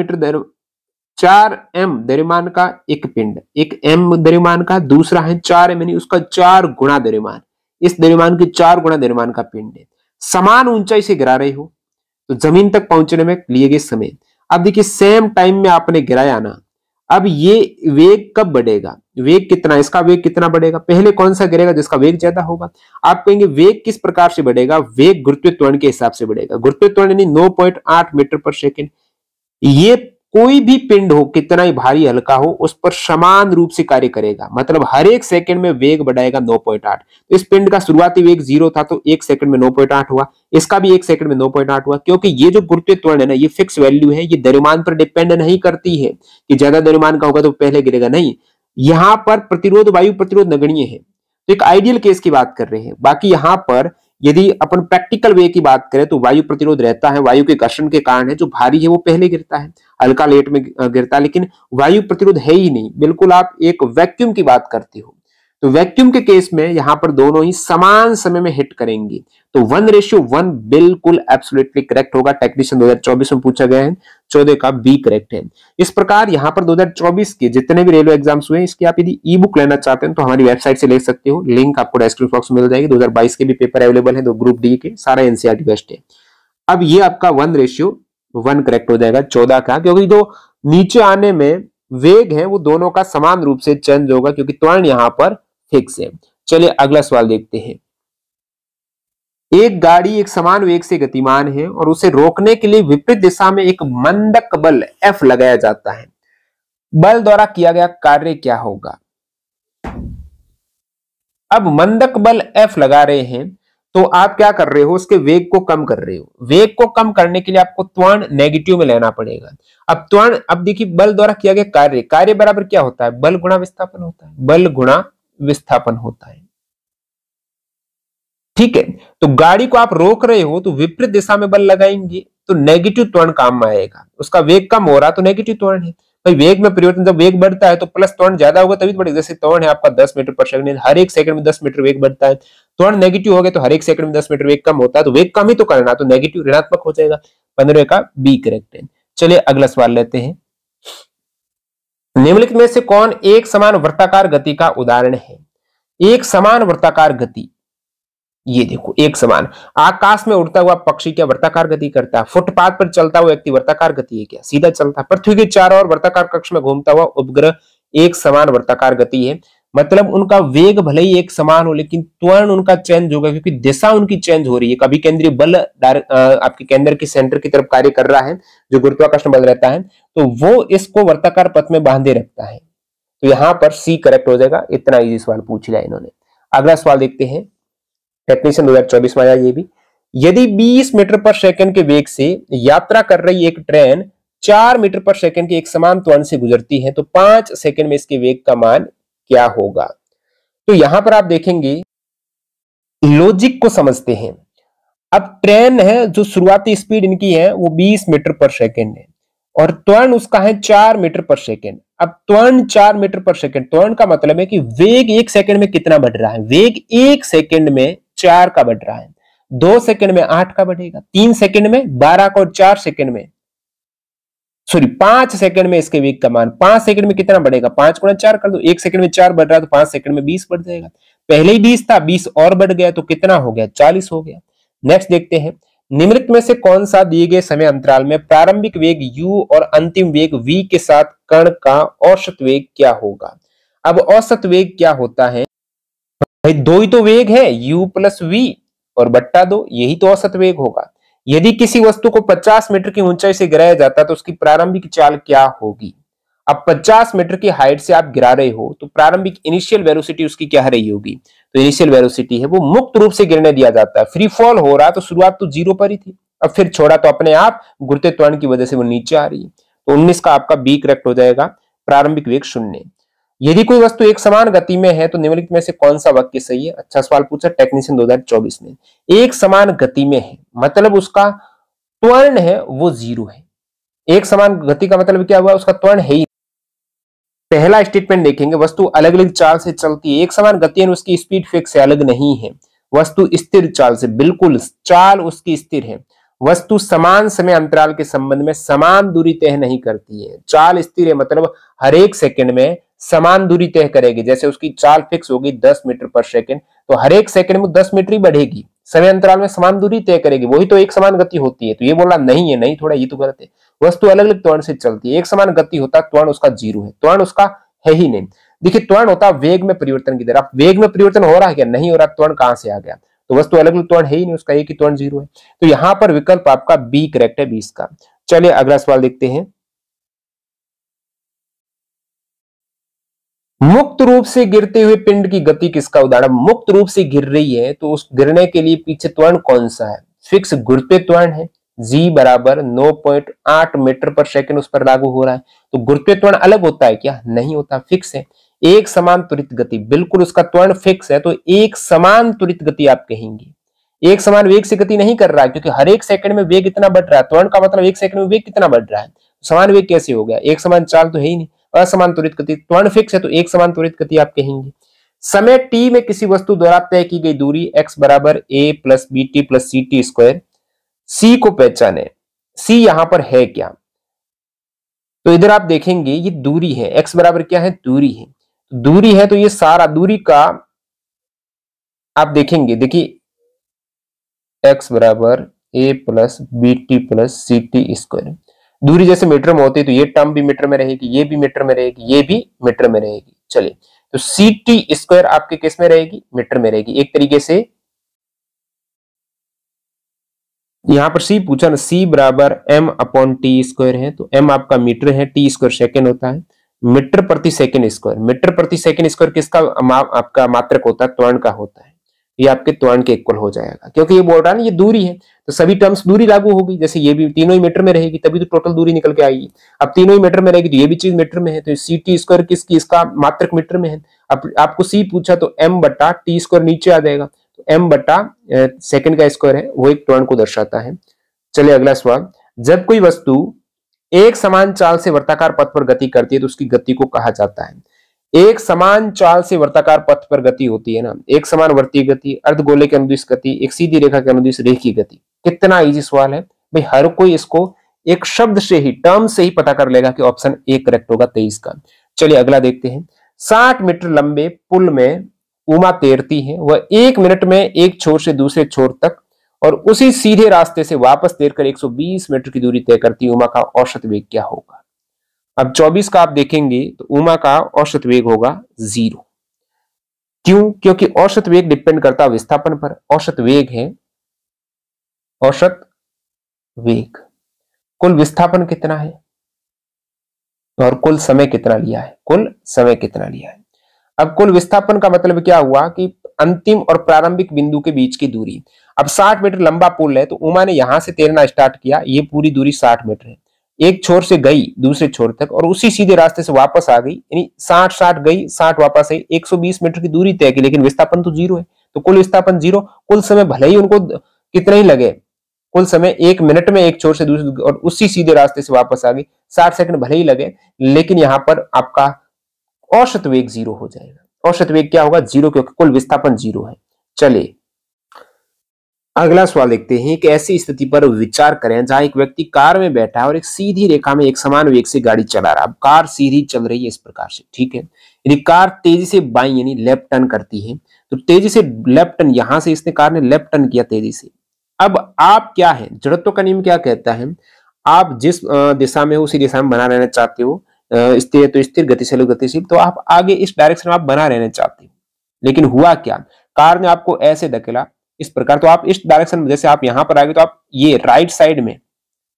m द्रव्यमान का एक पिंड, एक m द्रव्यमान का, दूसरा है 4 m, यानी उसका 4 गुणा द्रव्यमान, इस द्रव्यमान के 4 गुणा द्रव्यमान का पिंड है, समान ऊंचाई से गिरा रहे हो, तो जमीन तक पहुंचने में लिए गए समय। अब देखिए सेम टाइम में आपने गिराया ना, अब ये वेग कब बढ़ेगा? वेग कितना, इसका वेग कितना बढ़ेगा? पहले कौन सा गिरेगा जिसका वेग ज्यादा होगा? आप कहेंगे वेग किस प्रकार से बढ़ेगा? वेग गुरुत्वीय त्वरण के हिसाब से बढ़ेगा। गुरुत्वीय त्वरण यानी 9.8 मीटर पर सेकेंड। ये कोई भी पिंड हो, कितना ही भारी हल्का हो, उस पर समान रूप से कार्य करेगा, मतलब हर एक सेकंड में वेग बढ़ाएगा 9.8। तो इस पिंड का शुरुआती वेग 0 था, तो एक सेकंड में 9.8 हुआ, इसका भी एक सेकंड में 9.8 हुआ, क्योंकि ये जो गुरुत्वीय त्वरण है ना, ये फिक्स वैल्यू है, ये द्रव्यमान पर डिपेंड नहीं करती है कि ज्यादा द्रव्यमान का होगा तो पहले गिरेगा, नहीं। यहां पर प्रतिरोध, वायु प्रतिरोध नगण्य है, तो एक आइडियल केस की बात कर रहे हैं। बाकी यहां पर यदि अपन प्रैक्टिकल वे की बात करें तो वायु प्रतिरोध रहता है, वायु के घर्षण के कारण है, जो भारी है वो पहले गिरता है, हल्का लेट में गिरता है, लेकिन वायु प्रतिरोध है ही नहीं। बिल्कुल आप एक वैक्यूम की बात करते हो, तो वैक्यूम के केस में यहां पर दोनों ही समान समय में हिट करेंगे, तो 1:1 बिल्कुल एब्सोल्युटली करेक्ट होगा। टेक्नीशियन 2024 में पूछा गया है, 14 का बी करेक्ट है। इस प्रकार यहां पर 2024 के जितने भी रेलवे एग्जाम्स हुए, इसकी आप यदि ई बुक लेना चाहते हैं तो हमारी वेबसाइट से ले सकते हो, लिंक आपको डिस्क्रिप्शन बॉक्स में मिल जाएगी। 2022 के भी पेपर अवेलेबल है, तो ग्रुप डी के सारा एनसीईआरटी बेस्ट है। अब ये आपका 1:1 करेक्ट हो जाएगा 14 का, क्योंकि जो नीचे आने में वेग है वो दोनों का समान रूप से चेंज होगा, क्योंकि त्वरण यहां पर फिक्स है। चलिए अगला सवाल देखते हैं। एक गाड़ी एक समान वेग से गतिमान है और उसे रोकने के लिए विपरीत दिशा में एक मंदक बल F लगाया जाता है, बल द्वारा किया गया कार्य क्या होगा? अब मंदक बल F लगा रहे हैं, तो आप क्या कर रहे हो? उसके वेग को कम कर रहे हो। वेग को कम करने के लिए आपको त्वरण नेगेटिव में लेना पड़ेगा। अब त्वरण, अब देखिए बल द्वारा किया गया कार्य, कार्य बराबर क्या होता है? बल गुणा विस्थापन होता है, बल गुणा विस्थापन होता है, ठीक है। तो गाड़ी को आप रोक रहे हो तो विपरीत दिशा में बल लगाएंगे तो नेगेटिव त्वरण काम में आएगा। उसका वेग कम हो रहा तो नेगेटिव त्वरण है। भाई वेग में परिवर्तन, जब वेग बढ़ता है तो प्लस त्वरण ज्यादा होगा तभी तो बढ़ेगा। जैसे त्वरण है आपका 10 मीटर पर सेकंड, हर एक सेकंड में 10 मीटर वेग बढ़ता है, त्वरण नेगेटिव हो गया तो हर एक सेकंड में 10 मीटर वेग कम होता है, तो वेग कम ही तो करना, तो नेगेटिव ऋणात्मक हो जाएगा। 15 का बी करेक्ट है। चलिए अगला सवाल लेते हैं। निम्नलिखित में से कौन एक समान वृत्ताकार गति का उदाहरण है? एक समान वृत्ताकार गति, ये देखो एक समान, आकाश में उड़ता हुआ पक्षी क्या वृत्ताकार गति करता है? फुटपाथ पर चलता हुआ व्यक्ति वृत्ताकार गति है क्या? सीधा चलता है। पृथ्वी के चारों ओर वृत्ताकार कक्ष में घूमता हुआ उपग्रह एक समान वृत्ताकार गति है, मतलब उनका वेग भले ही एक समान हो लेकिन त्वरण उनका चेंज होगा, क्योंकि दिशा उनकी चेंज हो रही है। कभी केंद्रीय बल आपके केंद्र की सेंटर की तरफ कार्य कर रहा है, जो गुरुत्वाकर्षण बल रहता है, तो वो इसको वृत्ताकार पथ में बांधे रखता है। तो यहां पर सी करेक्ट हो जाएगा। इतना इजी सवाल पूछ लिया इन्होंने। अगला सवाल देखते हैं, टेक्नीशियन 2024 में आया ये भी। यदि 20 मीटर पर सेकंड के वेग से यात्रा कर रही एक ट्रेन 4 मीटर पर सेकंड के एक समान त्वरण से गुजरती है, तो 5 सेकंड में इसके वेग का मान क्या होगा? तो यहां पर आप देखेंगे, लॉजिक को समझते हैं। अब ट्रेन है, जो शुरुआती स्पीड इनकी है वो 20 मीटर पर सेकंड है और त्वरण उसका है 4 मीटर पर सेकंड। अब त्वरण 4 मीटर पर सेकंड, त्वरण का मतलब है कि वेग एक सेकंड में कितना बढ़ रहा है? वेग एक सेकंड में 4 का बढ़ रहा है, 2 सेकंड में 8 का बढ़ेगा, 3 सेकंड में 12 का, और 4 सेकंड में, सॉरी 5 सेकंड में इसके वेग का मान 5 सेकंड में कितना बढ़ेगा? 5 गुणा 4 कर दो, 1 सेकंड में 4 बढ़ रहा है तो 5 सेकंड में 20 बढ़ जाएगा। पहले ही 20 था, 20 और बढ़ गया तो कितना हो गया? 40 हो गया। नेक्स्ट देखते हैं, निम्नलिखित में से कौन सा दिए गए समय अंतराल में प्रारंभिक वेग u और अंतिम वेग v के साथ कण का औसत वेग क्या होगा? अब औसत वेग क्या होता है भाई? दो ही तो वेग है, u प्लस v और बट्टा 2, यही तो औसत वेग होगा। यदि किसी वस्तु को 50 मीटर की ऊंचाई से गिराया जाता है तो उसकी प्रारंभिक चाल क्या होगी? अब 50 मीटर की हाइट से आप गिरा रहे हो तो प्रारंभिक इनिशियल वेलोसिटी उसकी क्या रही होगी? तो इनिशियल वेलोसिटी है वो मुक्त रूप से गिरने दिया जाता है, फ्री फॉल हो रहा तो शुरुआत तो 0 पर ही थी, अब फिर छोड़ा तो अपने आप घुरते त्वरण की वजह से वो नीचे आ रही है। तो 19 का आपका बी करेक्ट हो जाएगा, प्रारंभिक वेग 0। यदि कोई वस्तु एक समान गति में है तो निम्नलिखित में से कौन सा वाक्य सही है? अच्छा सवाल पूछा टेक्नीशियन 2024 में। एक समान गति में है मतलब उसका त्वरण है वो 0 है। एक समान गति का मतलब क्या हुआ? उसका त्वरण है ही। पहला स्टेटमेंट देखेंगे, वस्तु अलग अलग चाल से चलती है, एक समान गति है उसकी स्पीड फिक्स है, अलग नहीं है। वस्तु स्थिर चाल से, बिल्कुल चाल उसकी स्थिर है। वस्तु समान समय अंतराल के संबंध में समान दूरी तय नहीं करती है। चाल स्थिर है मतलब हर एक सेकंड में समान दूरी तय करेगी। जैसे उसकी चाल फिक्स होगी 10 मीटर पर सेकंड, तो हर एक सेकंड में 10 मीटर ही बढ़ेगी। समय अंतराल में समान दूरी तय करेगी, वही तो एक समान गति होती है। तो ये बोला नहीं है, नहीं थोड़ा ये तो गलत है। वस्तु अलग अलग त्वरण से चलती है, एक समान गति होता त्वरण उसका 0 है, त्वरण उसका है ही नहीं। देखिए त्वरण होता वेग में परिवर्तन की दर। अब वेग में परिवर्तन हो रहा है क्या? नहीं हो रहा, त्वरण कहां से आ गया? तो वस्तु अलग अलग त्वरण है ही नहीं, उसका एक ही त्वरण 0 है। तो यहां पर विकल्प आपका बी करेक्ट है, 20 का। चलिए अगला सवाल देखते हैं। मुक्त रूप से गिरते हुए पिंड की गति किसका उदाहरण? मुक्त रूप से गिर रही है तो उस गिरने के लिए पीछे त्वरण कौन सा है? फिक्स गुरुत्वीय त्वरण है, जी बराबर 9.8 मीटर पर सेकंड उस पर लागू हो रहा है। तो गुरुत्वीय त्वरण अलग होता है क्या? नहीं होता, फिक्स है। एक समान त्वरित गति, बिल्कुल उसका त्वरण फिक्स है, तो एक समान त्वरित गति आप कहेंगे। एक समान वेग से गति नहीं कर रहा है क्योंकि हर एक सेकंड में वेग इतना बढ़ रहा है। त्वरण का मतलब एक सेकंड में वेग कितना बढ़ रहा है, समान वेग कैसे हो गया? एक समान चाल तो है ही नहीं। असमान त्वरित गति, त्वरण फिक्स है तो एक समान त्वरित गति आप कहेंगे। समय t में किसी वस्तु द्वारा तय की गई दूरी x बराबर a plus b t plus c t square, c को पहचाने। c यहां पर है क्या? तो इधर आप देखेंगे ये दूरी है, x बराबर क्या है? दूरी है। दूरी है तो ये सारा दूरी का आप देखेंगे, देखिए x बराबर a plus b t plus c t square. दूरी जैसे मीटर में होती है तो ये टर्म भी मीटर में रहेगी, ये भी मीटर में रहेगी, ये भी मीटर में रहेगी। चलिए तो सी टी स्क्वायर आपके किस में रहेगी? मीटर में रहेगी। एक तरीके से यहां पर सी पूछा ना, सी बराबर एम अपॉन टी स्क्वायर है, तो एम आपका मीटर है, टी स्क्वायर सेकेंड होता है। मीटर प्रति सेकेंड स्क्वायर, मीटर प्रति सेकेंड स्क्वायर किसका आपका मात्रक होता है? त्वरण का होता है। ये आपके त्वरण के इक्वल हो जाएगा क्योंकि ये बोल रहा है ना ये दूरी है, तो सभी टर्म्स दूरी लागू होगी। जैसे ये भी तीनों ही मीटर में रहेगी तभी तो टोटल दूरी निकल के आएगी। अब तीनों ही मीटर में रहेगी तो ये भी चीज मीटर में है, तो सी टी स्क्वायर किसकी? इसका मात्रक मीटर में है। अब आपको सी पूछा तो एम बटा टी स्क्वायर नीचे आ जाएगा, तो एम बटा सेकेंड का स्क्वायर है वो एक त्वरण को दर्शाता है। चलिए अगला सवाल, जब कोई वस्तु एक समान चाल से वर्ताकार पथ पर गति करती है तो उसकी गति को कहा जाता है। एक समान चाल से वर्ताकार पथ पर गति होती है ना, एक समान वर्तीय गति, अर्धगोले के अनुदिश गति, एक सीधी रेखा के अनुदिश रेखीय गति। कितना इजी सवाल है भाई, हर कोई इसको एक शब्द से ही, टर्म से ही पता कर लेगा कि ऑप्शन ए करेक्ट होगा 23 का। चलिए अगला देखते हैं। 60 मीटर लंबे पुल में उमा तैरती है, वह 1 मिनट में एक छोर से दूसरे छोर तक और उसी सीधे रास्ते से वापस तैरकर 120 मीटर की दूरी तय करती है। उमा का औसत वेग क्या होगा? अब 24 का आप देखेंगे तो उमा का औसत वेग होगा 0। क्यों? क्योंकि औसत वेग डिपेंड करता है विस्थापन पर। औसत वेग है, औसत वेग, कुल विस्थापन कितना है और कुल समय कितना लिया है, कुल समय कितना लिया है। अब कुल विस्थापन का मतलब क्या हुआ कि अंतिम और प्रारंभिक बिंदु के बीच की दूरी। अब 60 मीटर लंबा पुल है तो उमा ने यहां से तैरना स्टार्ट किया, ये पूरी दूरी 60 मीटर है। एक छोर से गई दूसरे छोर तक और उसी सीधे रास्ते से वापस आ गई, यानी 60 गई 60 वापस आई, 120 मीटर की दूरी तय की, लेकिन विस्थापन तो 0 है। तो कुल विस्थापन 0, कुल समय भले ही उनको कितना ही लगे, कुल समय 1 मिनट में एक छोर से दूसरे और उसी सीधे रास्ते से वापस आ गई, 60 सेकंड भले ही लगे, लेकिन यहां पर आपका औसत वेग 0 हो जाएगा। औसत वेग क्या होगा? 0, क्योंकि कुल विस्थापन 0 है। चलिए अगला सवाल देखते हैं कि ऐसी स्थिति पर विचार करें जहां एक व्यक्ति कार में बैठा है और एक सीधी रेखा में एक समान वेग से गाड़ी चला रहा है। अब कार सीधी चल रही है इस प्रकार से, ठीक है। यदि कार तेजी से बाई यानी लेफ्ट टर्न करती है तो तेजी से लेफ्ट टर्न, यहां से इसने कार ने लेफ्ट टर्न किया तेजी से, अब आप क्या है, जड़त्व का नियम क्या कहता है, आप जिस दिशा में हो उसी दिशा में बना रहना चाहते हो, स्थिर तो स्थिर, गतिशील गतिशील, तो आप आगे इस डायरेक्शन में आप बना रहना चाहते हो। लेकिन हुआ क्या, कार ने आपको ऐसे धकेला इस प्रकार, तो आप इस डायरेक्शन में, जैसे आप यहां पर आ गए तो आप ये राइट साइड में,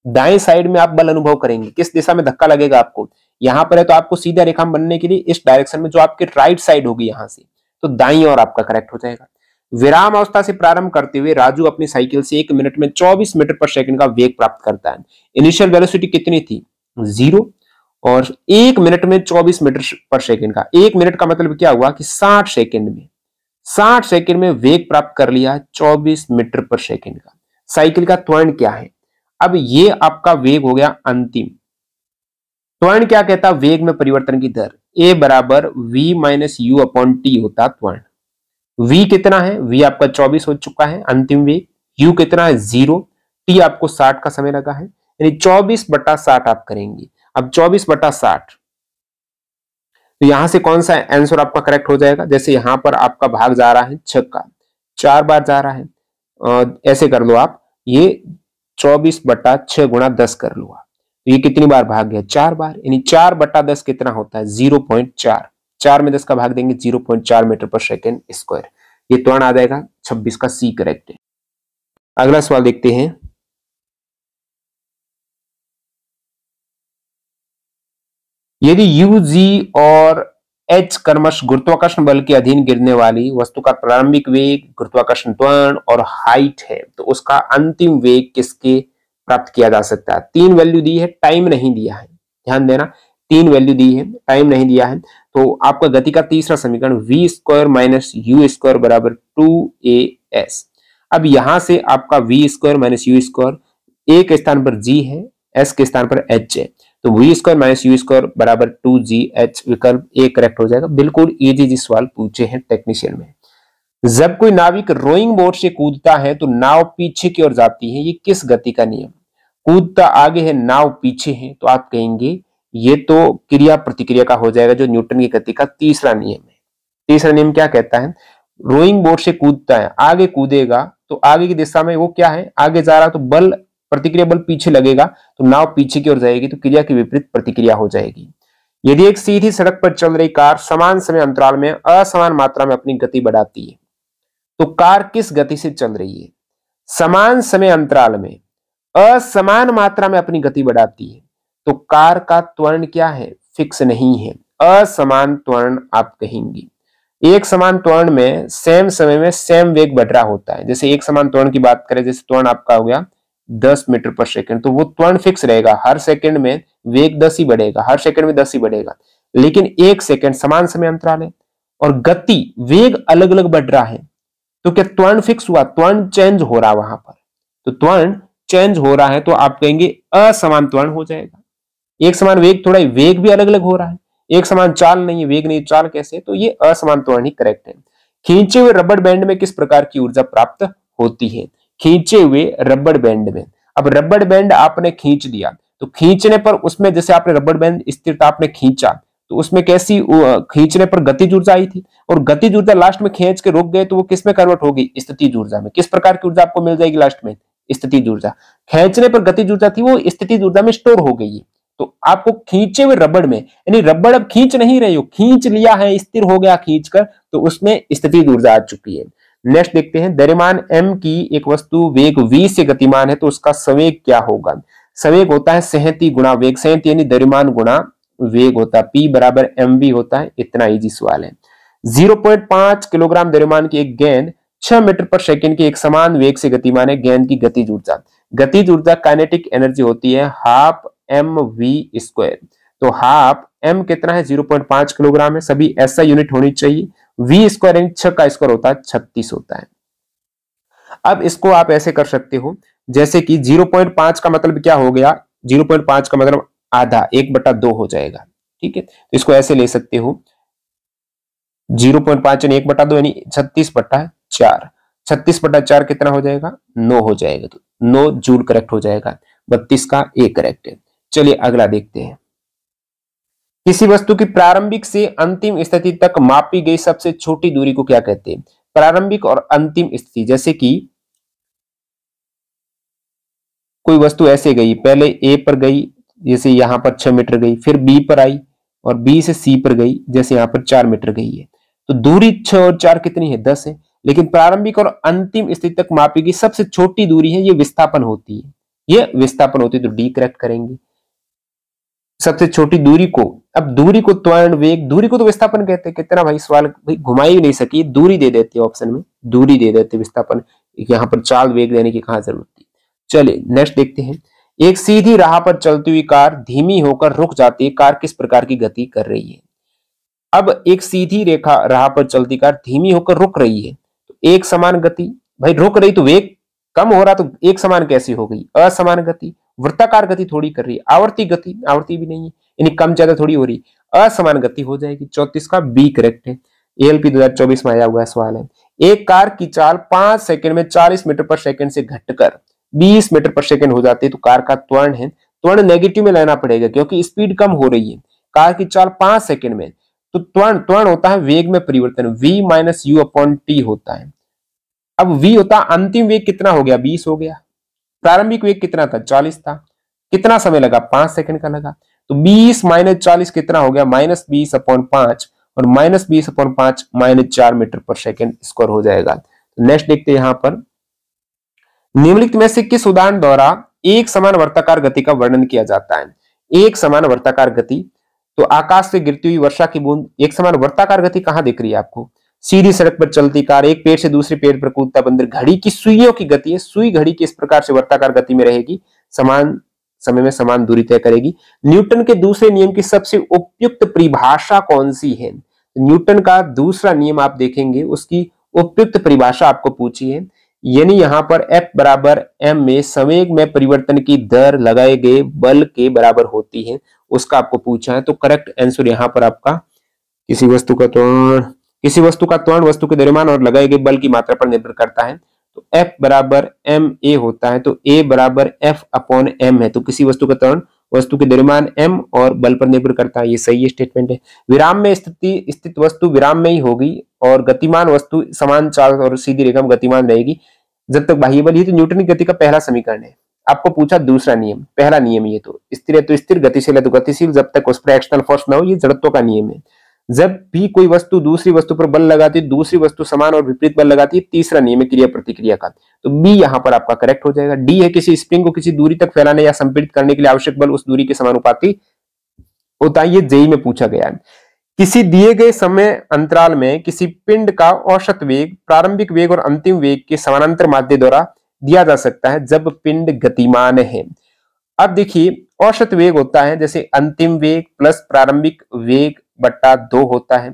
दाएं साइड में आप बल अनुभव करेंगे। किस दिशा में धक्का लगेगा आपको, यहां पर है तो आपको सीधा रेखा बनने के लिए इस डायरेक्शन में जो आपकी राइट साइड होगी यहां से, तो दाईं ओर आपका करेक्ट हो जाएगा। विराम अवस्था से प्रारंभ करते हुए राजू अपनी साइकिल से 1 मिनट में 24 मीटर पर सेकंड का वेग प्राप्त करता है। इनिशियल वेलोसिटी कितनी थी, 0, और 1 मिनट में 24 मीटर पर सेकंड का, 1 मिनट का मतलब क्या हुआ कि 60 सेकंड में, 60 सेकंड में वेग प्राप्त कर लिया 24 मीटर पर सेकंड का। साइकिल का त्वरण क्या है, अब ये आपका वेग हो गया अंतिम। त्वरण क्या कहता है, वेग में परिवर्तन की दर, ए बराबर v minus u upon T होता त्वरण। v कितना है, v आपका 24 हो चुका है अंतिम वेग, u कितना है 0, t आपको 60 का समय लगा है, यानी 24/60 आप करेंगे। अब 24/60, तो यहां से कौन सा आंसर आपका करेक्ट हो जाएगा, जैसे यहां पर आपका भाग जा रहा है 6 का, 4 बार जा रहा है, ऐसे कर लो आप, ये 24/6 गुणा 10 कर लो आप, तो ये कितनी बार भाग गया, 4 बार, यानी 4/10 कितना होता है 0.4, 4 में 10 का भाग देंगे 0.4 मीटर पर सेकेंड स्क्वायर। ये त्वरण आ जाएगा 26 का सी करेक्ट है। अगला सवाल देखते हैं। यदि यू जी और एच क्रमश गुरुत्वाकर्षण बल के अधीन गिरने वाली वस्तु का प्रारंभिक वेग, गुरुत्वाकर्षण त्वरण और हाइट है, तो उसका अंतिम वेग किसके प्राप्त किया जा सकता है। 3 वैल्यू दी है, टाइम नहीं दिया है, ध्यान देना, 3 वैल्यू दी है, टाइम नहीं दिया है। तो आपका गति का तीसरा समीकरण v square minus you square बराबर 2as। अब यहां से आपका v square minus you square, A के स्थान पर g है, s के स्थान पर h है, तो v square minus you square बराबर 2gh, विकल्प ए करेक्ट हो जाएगा। बिल्कुल इजी सवाल पूछे हैं टेक्नीशियन में। जब कोई नाविक रोइंग बोट से कूदता है तो नाव पीछे की ओर जाती है, ये किस गति का नियम, कूदता आगे है नाव पीछे है, तो आप कहेंगे ये तो क्रिया प्रतिक्रिया का हो जाएगा, जो न्यूटन की गति का तीसरा नियम है। तीसरा नियम क्या कहता है, रोइंग बोट से कूदता है, आगे कूदेगा तो आगे की दिशा में वो क्या है, आगे जा रहा, तो बल प्रतिक्रिया बल पीछे लगेगा, तो नाव पीछे की ओर जाएगी, तो क्रिया की विपरीत प्रतिक्रिया हो जाएगी। यदि एक सीधी सड़क पर चल रही कार समान समय अंतराल में असमान मात्रा में अपनी गति बढ़ाती है, तो कार किस गति से चल रही है, समान समय अंतराल में असमान मात्रा में अपनी गति बढ़ाती है, तो कार का त्वरण क्या है, फिक्स नहीं है, असमान त्वरण आप कहेंगे। एक समान त्वरण में सेम समय में सेम वेग बढ़ रहा होता है। जैसे एक समान त्वरण की बात करें, जैसे त्वरण आपका हो गया 10 मीटर पर सेकंड, तो वो त्वरण फिक्स रहेगा, हर सेकंड में वेग 10 ही बढ़ेगा, हर सेकंड में 10 ही बढ़ेगा। लेकिन एक सेकंड समान समय अंतराल है और गति वेग अलग अलग बढ़ रहा है, तो क्या त्वरण फिक्स हुआ, त्वरण चेंज हो रहा वहां पर, तो त्वरण चेंज हो रहा है, तो आप कहेंगे असमान त्वरण हो जाएगा। एक समान वेग, थोड़ा वेग भी अलग अलग हो रहा है, एक समान चाल नहीं है, वेग नहीं चाल कैसे, तो ये असमान त्वरण ही करेक्ट है। खींचे हुए रबड़ बैंड में किस प्रकार की ऊर्जा प्राप्त होती है, खींचे हुए रबड़ बैंड में, अब रबड़ बैंड आपने खींच दिया, तो खींचने पर उसमें जैसे आपने रबड़ बैंड स्थिरता आपने खींचा, तो उसमें कैसी खींचने पर गतिज ऊर्जा आई थी, और गतिज ऊर्जा लास्ट में खींच के रुक गए तो वो किस में कन्वर्ट होगी, स्थितिज ऊर्जा में। किस प्रकार की ऊर्जा आपको मिल जाएगी लास्ट में, स्थितिज ऊर्जा। खींचने पर गतिज ऊर्जा थी, वो स्थितिज ऊर्जा में स्टोर हो गई है। तो आपको खींचे हुए रबड़ में, यानी रबड़ अब खींच नहीं रही हो, खींच लिया है, स्थिर हो गया खींचकर, तो उसमें स्थितिज ऊर्जा आ चुकी है। नेक्स्ट देखते हैं, द्रव्यमान m की एक वस्तु वेग v से गतिमान है, तो उसका संवेग क्या होगा। संवेग होता है सहती गुणा वेग, सहती यानी द्रव्यमान गुणा वेग होता है, p बराबर mv होता है। इतना इजी सवाल है। 0.5 किलोग्राम द्रव्यमान की एक गेंद 6 मीटर पर सेकंड के एक समान वेग से गतिमान है। गेंद की गतिज ऊर्जा, गतिज ऊर्जा काइनेटिक एनर्जी होती है हाफ mv स्क्वायर, तो हाफ m कितना है 0.5 किलोग्राम है, सभी ऐसा यूनिट होनी चाहिए। v स्क्वायर यानी 6 का स्क्वायर होता है 36 होता है। अब इसको आप ऐसे कर सकते हो, जैसे कि 0.5 का मतलब क्या हो गया, 0.5 का मतलब आधा, 1/2 हो जाएगा, ठीक है। तो इसको ऐसे ले सकते हो, 0.5 यानी 1/2 यानी 36/4, 36/4 कितना हो जाएगा, 9 हो जाएगा, तो 9 जूल करेक्ट हो जाएगा। 32 का ए करेक्ट है। चलिए अगला देखते हैं। किसी वस्तु की प्रारंभिक से अंतिम स्थिति तक मापी गई सबसे छोटी दूरी को क्या कहते हैं। प्रारंभिक और अंतिम स्थिति, जैसे कि कोई वस्तु ऐसे गई, पहले ए पर गई जैसे यहाँ पर 6 मीटर गई, फिर बी पर आई और बी से सी पर गई जैसे यहाँ पर 4 मीटर गई है, तो दूरी 6 और 4 कितनी है, 10 है। लेकिन प्रारंभिक और अंतिम स्थिति तक मापी गई सबसे छोटी दूरी है, ये विस्थापन होती है, ये विस्थापन होती है, तो डी करेक्ट करेंगे सबसे छोटी दूरी को। अब दूरी को त्वरण वेग, दूरी को तो विस्थापन कहते हैं, कितना भाई सवाल भाई घुमा ही नहीं सकी, दूरी दे देते ऑप्शन में, दूरी दे देते विस्थापन, यहाँ पर चाल वेग देने की कहां जरूरत थी। चलिए नेक्स्ट देखते हैं। एक सीधी राह पर चलती हुई कार धीमी होकर रुक जाती है, कार किस प्रकार की गति कर रही है। अब एक सीधी रेखा राह पर चलती कार धीमी होकर रुक रही है, तो एक समान गति, भाई रुक रही तो वेग कम हो रहा, तो एक समान कैसी हो गई, असमान गति, वृत्ताकार गति थोड़ी कर रही है, आवर्ती गति, आवर्ती भी नहीं है, यानी कम ज्यादा थोड़ी हो रही, असमान गति हो जाएगी। 34 का बी करेक्ट है, एएलपी 2024 में आया हुआ सवाल है। एक कार की चाल 5 सेकंड में 40 मीटर पर सेकंड से घटकर 20 मीटर पर सेकंड हो जाती है, तो कार का त्वरण है, त्वरण नेगेटिव में लेना पड़ेगा क्योंकि स्पीड कम हो रही है, कार की चाल 5 सेकंड में, तो त्वरण होता है वेग में परिवर्तन, v minus u upon T होता है। अब v होता अंतिम वेग कितना हो गया, 20 हो गया, प्रारंभिक वेग कितना था, 40 था, कितना समय लगा, 5 सेकंड का लगा, तो 20 माइनस 40 कितना हो गया, माइनस 20 अपॉन 5, और माइनस 20 अपॉन 5 माइनस 4 मीटर पर सेकंड स्क्वायर हो जाएगा। तो नेक्स्ट देखते हैं यहाँ पर, निम्नलिखित में से किस उदाहरण द्वारा एक समान वर्ताकार गति का वर्णन किया जाता है। एक समान वर्ताकार गति, तो आकाश से गिरती हुई वर्षा की बूंद, एक समान वर्ताकार गति कहां दिख रही है आपको, सीधी सड़क पर चलती कार, एक पेड़ से दूसरे पेड़ पर कूदता बंदर, घड़ी की सुइयों की गति है, सुई घड़ी की इस प्रकार से वर्ताकार गति में रहेगी, समान समय में समान दूरी तय करेगी। न्यूटन के दूसरे नियम की सबसे उपयुक्त परिभाषा कौन सी है। न्यूटन का दूसरा नियम आप देखेंगे, उसकी उपयुक्त परिभाषा आपको पूछी है, यानी यहाँ पर F बराबर m में संवेग में परिवर्तन की दर लगाए गए बल के बराबर होती है, उसका आपको पूछा है। तो करेक्ट आंसर यहाँ पर आपका किसी वस्तु का त्वरण वस्तु के द्रव्यमान और लगाए गए बल की मात्रा पर निर्भर करता है, तो F बराबर m a होता है, तो a बराबर F अपॉन m है, तो किसी वस्तु का त्वरण वस्तु के द्रव्यमान m और बल पर निर्भर करता है, ये सही स्टेटमेंट है। विराम में स्थित वस्तु विराम में ही होगी और गतिमान वस्तु समान चाल और सीधी रेखा में गतिमान रहेगी जब तक बाह्य बल, ये तो न्यूटन की गति का पहला समीकरण है। आपको पूछा दूसरा नियम, पहला नियम ये तो स्थिर है तो स्थिर, गतिशील है तो गतिशील, जब तक उस पर एक्सटर्नल फोर्स ना हो, ये जड़त्व का नियम है। जब भी कोई वस्तु दूसरी वस्तु पर बल लगाती है, दूसरी वस्तु समान और विपरीत बल लगाती है, तीसरा नियम है क्रिया प्रतिक्रिया का, तो बी यहाँ पर आपका करेक्ट हो जाएगा। डी है किसी स्प्रिंग को किसी दूरी तक फैलाने या संपीड़ित करने के लिए आवश्यक बल उस दूरी के समानुपाती होता है, ये जेई में पूछा गया है। किसी दिए गए समय अंतराल में किसी पिंड का औसत वेग प्रारंभिक वेग और अंतिम वेग के समानांतर माध्य द्वारा दिया जा सकता है जब पिंड गतिमान है। अब देखिए औसत वेग होता है जैसे अंतिम वेग प्लस प्रारंभिक वेग बट्टा 2 होता है।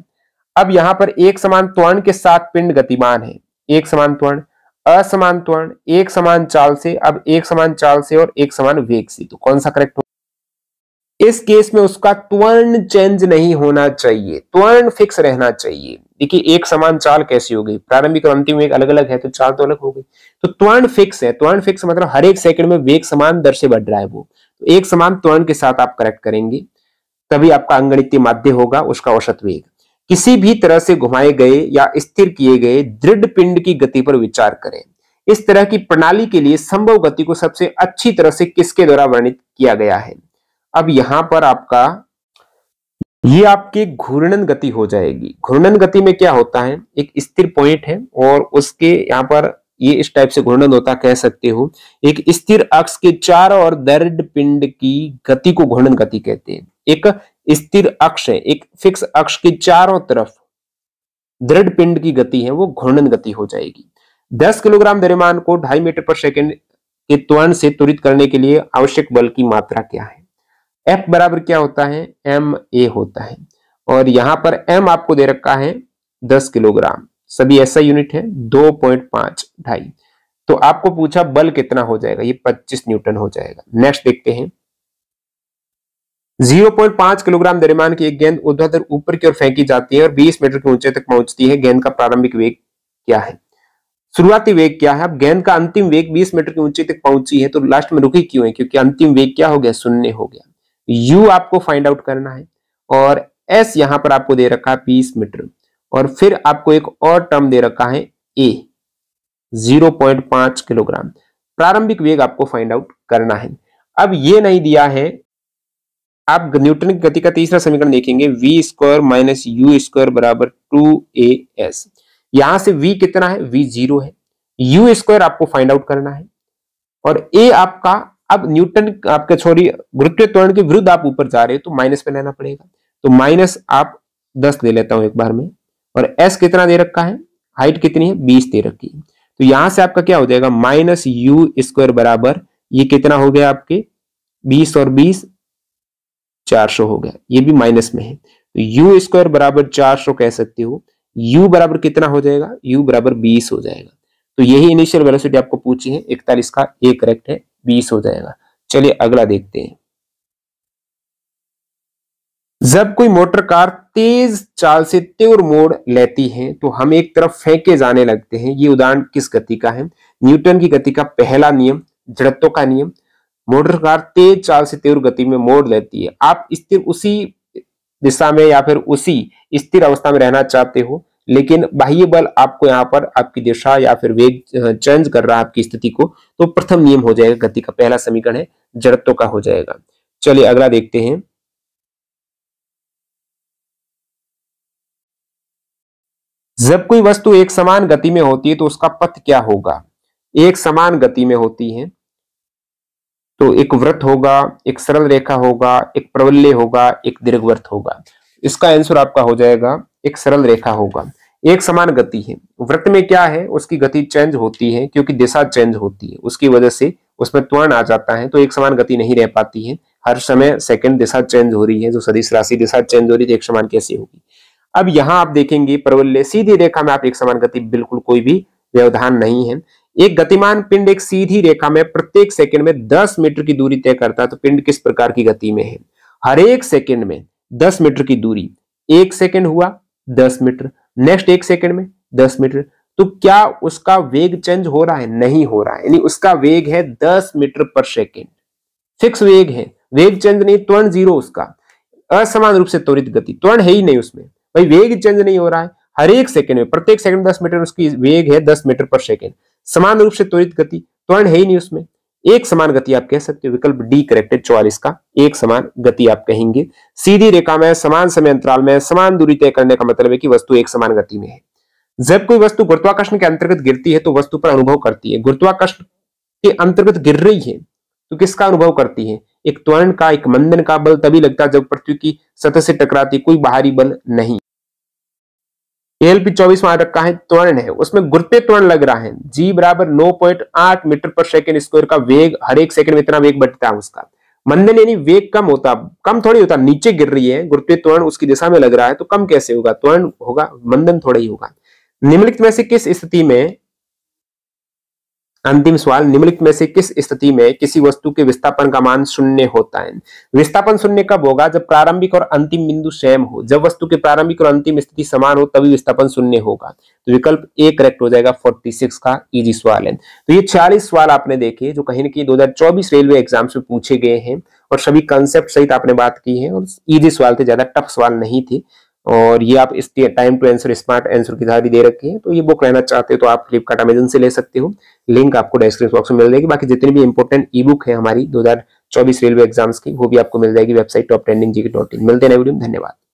अब यहां पर एक समान त्वरण के साथ पिंड गतिमान है, एक समान त्वरण, असमान त्वरण, एक समान चाल से, अब एक समान चाल से और एक समान वेग से, तो कौन सा करेक्ट हो। इस केस में उसका त्वरण चेंज नहीं होना चाहिए, त्वरण फिक्स रहना चाहिए। देखिए एक समान चाल कैसी हो गई, प्रारंभिक और अंतिम वेग अलग अलग है तो चाल तो अलग हो गई, तो त्वरण फिक्स है। त्वरण फिक्स मतलब हर एक सेकंड में वेग समान दर से बढ़ रहा है वो, तो एक समान त्वरण के साथ आप करेक्ट करेंगे तभी आपका अंगणितीय माध्य होगा उसका औसत वेग। किसी भी तरह से घुमाए गए या स्थिर किए गए दृढ़ पिंड की गति पर विचार करें। इस तरह की प्रणाली के लिए संभव गति को सबसे अच्छी तरह से किसके द्वारा वर्णित किया गया है। अब यहां पर आपका ये आपकी घूर्णन गति हो जाएगी। घूर्णन गति में क्या होता है, एक स्थिर पॉइंट है और उसके यहाँ पर ये इस टाइप से घूर्णन होता कह सकते हो। एक स्थिर अक्ष के चारों ओर दृढ़ पिंड की गति को घूर्णन गति कहते हैं। एक स्थिर अक्ष है, एक फिक्स अक्ष के चारों तरफ दृढ़ पिंड की गति है, वो घूर्णन गति हो जाएगी। 10 किलोग्राम द्रव्यमान को 2.5 मीटर पर सेकंड के त्वरण से त्वरित करने के लिए आवश्यक बल की मात्रा क्या है। F बराबर क्या होता है, ma होता है, और यहां पर m आपको दे रखा है 10 किलोग्राम, सभी ऐसा यूनिट है 2.5 2.5, तो आपको पूछा बल कितना हो जाएगा, ये 25 न्यूटन हो जाएगा। नेक्स्ट देखते हैं, 0.5 किलोग्राम द्रव्यमान की एक गेंद ऊर्ध्वाधर ऊपर की ओर फेंकी जाती है और 20 मीटर की ऊंचाई तक पहुंचती है। गेंद का प्रारंभिक वेग क्या है, शुरुआती वेग क्या है। अब गेंद का अंतिम वेग 20 मीटर की ऊंचाई तक पहुंची है तो लास्ट में रुकी क्यों है, क्योंकि अंतिम वेग क्या हो गया, 0 हो गया। U आपको फाइंड आउट करना है और S यहां पर आपको दे रखा है 20 मीटर, और फिर आपको एक और टर्म दे रखा है A 0.5 किलोग्राम। प्रारंभिक वेग आपको फाइंड आउट करना है। अब ये नहीं दिया है, आप न्यूटन की गति का तीसरा समीकरण देखेंगे, v square minus you square बराबर 2as। यहां से v कितना है, v 0 है, u स्क्वायर आपको फाइंड आउट करना है और a आपका, अब न्यूटन आपके छोड़ी गुरुत्वीय त्वरण के विरुद्ध आप ऊपर जा रहे हो तो माइनस पे लेना पड़ेगा, तो माइनस आप 10 ले लेता हूं एक बार में, और s कितना दे रखा है, हाइट कितनी है 20 दे रखी है, तो यहां से आपका क्या हो जाएगा, माइनस यू स्क्वायर बराबर ये कितना हो गया आपके 20 और 20 400 हो गया, ये भी माइनस में है, तो यू स्क्वायर बराबर 400 कह सकते हो, u बराबर कितना हो जाएगा, u बराबर 20 हो जाएगा। तो यही इनिशियल वेलोसिटी आपको पूछी है, 41 का ए करेक्ट है, 20 हो जाएगा। चलिए अगला देखते हैं। जब कोई मोटर कार तेज चाल से तीव्र मोड़ लेती है तो हम एक तरफ फेंके जाने लगते हैं, ये उदाहरण किस गति का है, न्यूटन की गति का पहला नियम, जड़त्व का नियम। मोटर कार तेज चाल से तीव्र गति में मोड़ लेती है, आप स्थिर उसी दिशा में या फिर उसी स्थिर अवस्था में रहना चाहते हो, लेकिन बाह्य बल आपको यहाँ पर आपकी दिशा या फिर वेग चेंज कर रहा है आपकी स्थिति को, तो प्रथम नियम हो जाएगा, गति का पहला समीकरण है जड़त्व का हो जाएगा। चलिए अगला देखते हैं। जब कोई वस्तु एक समान गति में होती है तो उसका पथ क्या होगा, एक समान गति में होती है तो एक वृत्त होगा, एक सरल रेखा होगा, एक प्रवलय होगा, एक दीर्घवृत्त होगा। इसका आंसर आपका हो जाएगा एक सरल रेखा होगा। एक समान गति है, वृत्त में क्या है, उसकी गति चेंज होती है क्योंकि दिशा चेंज होती है, उसकी वजह से उसमें त्वरण आ जाता है, तो एक समान गति नहीं रह पाती है, हर समय सेकंड दिशा चेंज हो रही है, जो सदिश राशि दिशा चेंज हो रही है, एक समान कैसे होगी। अब यहां आप देखेंगे प्रवलय सीधी रेखा में आप एक समान गति, बिल्कुल कोई भी व्यवधान नहीं है। एक गतिमान पिंड एक सीधी रेखा में प्रत्येक सेकंड में 10 मीटर की दूरी तय करता है, तो पिंड किस प्रकार की गति में है, हर एक सेकंड में 10 मीटर की दूरी, एक सेकंड हुआ 10 मीटर, नेक्स्ट एक सेकंड में 10 मीटर, तो क्या उसका वेग चेंज हो रहा है, नहीं हो रहा है, यानी उसका वेग है 10 मीटर पर सेकंड, फिक्स वेग है, वेग चेंज नहीं, त्वरण जीरो उसका, असमान रूप से त्वरित गति, त्वरण है ही नहीं उसमें, भाई वेग चेंज नहीं हो रहा है, हर एक सेकंड में प्रत्येक सेकंड 10 मीटर उसकी वेग है 10 मीटर पर सेकंड, समान रूप से त्वरित गति, त्वरण है ही नहीं उसमें, एक समान गति आप कह सकते हो, विकल्प डी करेक्ट है 44 का, एक समान गति आप कहेंगे। सीधी रेखा में समान समय अंतराल में समान दूरी तय करने का मतलब है कि वस्तु एक समान गति में है। जब कोई वस्तु गुरुत्वाकर्षण के अंतर्गत गिरती है तो वस्तु पर अनुभव करती है, गुरुत्वाकर्षण के अंतर्गत गिर रही है तो किसका अनुभव करती है, एक त्वरण का, एक मंदन का बल तभी लगता है जब पृथ्वी की सतह से टकराती, कोई बाहरी बल नहीं। एलपी 24 में रखा है त्वरण है, उसमें गुरुत्वीय त्वरण लग रहा है, जी बराबर 9.8 मीटर पर सेकंड स्क्वायर का वेग, हर एक सेकंड में इतना वेग बढ़ता है उसका। मंदन यानी वेग कम होता, कम थोड़ी होता, नीचे गिर रही है, गुरुत्वीय त्वरण उसकी दिशा में लग रहा है तो कम कैसे होगा, त्वरण होगा, मंदन थोड़ा ही होगा। निम्नलिखित में से किस स्थिति में, अंतिम सवाल, निम्नलिखित में से किस स्थिति में किसी वस्तु के विस्थापन का मान शून्य होता है। विस्थापन शून्य कब होगा, जब प्रारंभिक और अंतिम बिंदु सेम हो, जब वस्तु के प्रारंभिक और अंतिम स्थिति समान हो तभी विस्थापन शून्य होगा, तो विकल्प ए करेक्ट हो जाएगा, 46 का इजी सवाल है। तो ये 40 सवाल आपने देखे जो कहीं ना कहीं 2024 रेलवे एग्जाम्स में पूछे गए हैं और सभी कंसेप्ट सहित आपने बात की है और इजी सवाल थे, ज्यादा टफ सवाल नहीं थे, और ये आप इस time to answer smart answer की धारी दे रखी है। तो ये बुक लेना चाहते हो तो आप फ्लिपकार्ट अमेजन से ले सकते हो, लिंक आपको डिस्क्रिप्शन बॉक्स में मिल जाएगी। बाकी जितनी भी इंपॉर्टेंट ई बुक है हमारी 2024 रेलवे एग्जाम्स की वो भी आपको मिल जाएगी वेबसाइट toptrendingGK.in। मिलते हैं नए वीडियो में, धन्यवाद।